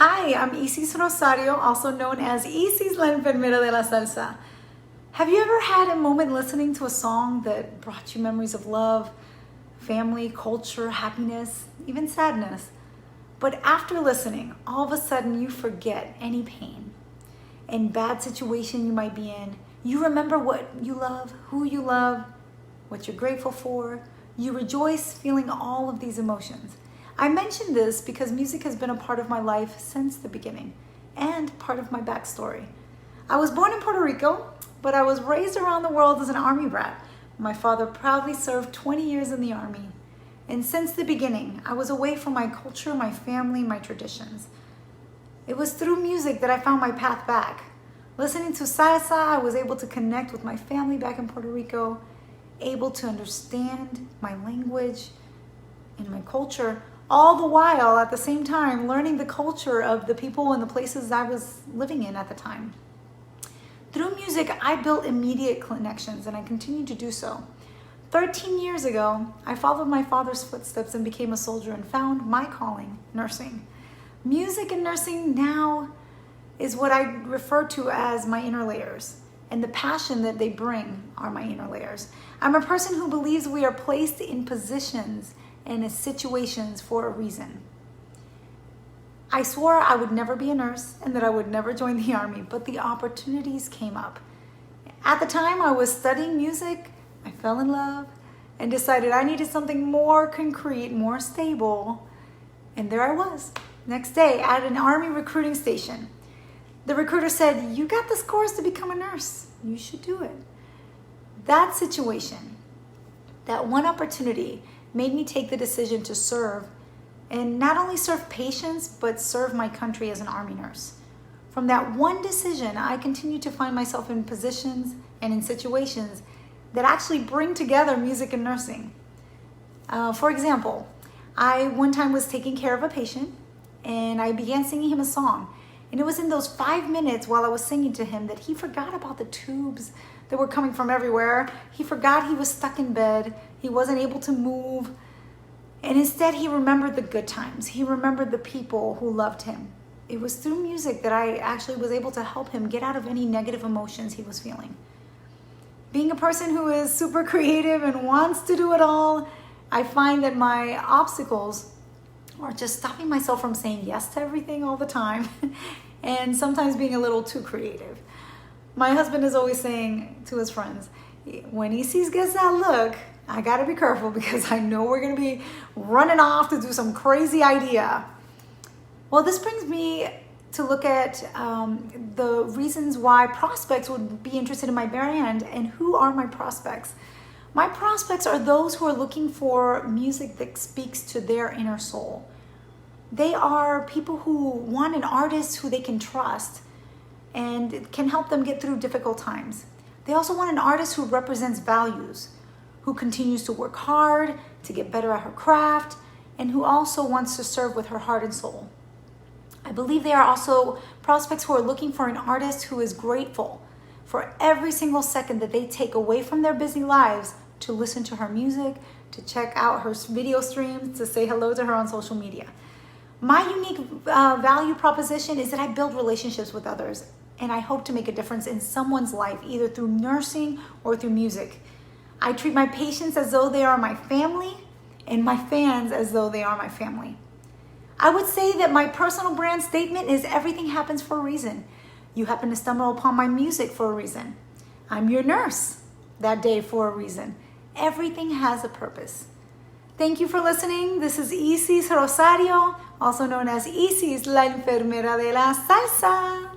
Hi, I'm Izis Rosario, also known as Izis, la Enfermera de la Salsa. Have you ever had a moment listening to a song that brought you memories of love, family, culture, happiness, even sadness? But after listening, all of a sudden you forget any pain and bad situation you might be in. You remember what you love, who you love, what you're grateful for. You rejoice feeling all of these emotions. I mention this because music has been a part of my life since the beginning and part of my backstory. I was born in Puerto Rico, but I was raised around the world as an army brat. My father proudly served 20 years in the army. And since the beginning, I was away from my culture, my family, my traditions. It was through music that I found my path back. Listening to Salsa, I was able to connect with my family back in Puerto Rico, able to understand my language and my culture, all the while at the same time learning the culture of the people and the places I was living in at the time. Through music, I built immediate connections, and I continue to do so. 13 years ago, I followed my father's footsteps and became a soldier and found my calling, nursing. Music and nursing now is what I refer to as my inner layers, and the passion that they bring are my inner layers. I'm a person who believes we are placed in positions and in situations for a reason. I swore I would never be a nurse and that I would never join the army, but the opportunities came up. At the time I was studying music, I fell in love and decided I needed something more concrete, more stable. And there I was, next day at an army recruiting station. The recruiter said, "You got the scores to become a nurse. You should do it." That situation, that one opportunity made me take the decision to serve, and not only serve patients, but serve my country as an army nurse. From that one decision, I continue to find myself in positions and in situations that actually bring together music and nursing. For example, I one time was taking care of a patient, and I began singing him a song. And it was in those 5 minutes while I was singing to him that he forgot about the tubes that were coming from everywhere. He forgot he was stuck in bed. He wasn't able to move. And instead, he remembered the good times. He remembered the people who loved him. It was through music that I actually was able to help him get out of any negative emotions he was feeling. Being a person who is super creative and wants to do it all, I find that my obstacles are just stopping myself from saying yes to everything all the time and sometimes being a little too creative. My husband is always saying to his friends, when Izis gets that look, I gotta be careful because I know we're gonna be running off to do some crazy idea. Well, this brings me to look at the reasons why prospects would be interested in my brand and who are my prospects. My prospects are those who are looking for music that speaks to their inner soul. They are people who want an artist who they can trust and can help them get through difficult times. They also want an artist who represents values, who continues to work hard to get better at her craft, and who also wants to serve with her heart and soul. I believe they are also prospects who are looking for an artist who is grateful for every single second that they take away from their busy lives to listen to her music, to check out her video streams, to say hello to her on social media. My unique value proposition is that I build relationships with others, and I hope to make a difference in someone's life, either through nursing or through music. I treat my patients as though they are my family, and my fans as though they are my family. I would say that my personal brand statement is everything happens for a reason. You happen to stumble upon my music for a reason. I'm your nurse that day for a reason. Everything has a purpose. Thank you for listening. This is Izis Rosario, also known as Izis, la Enfermera de la Salsa.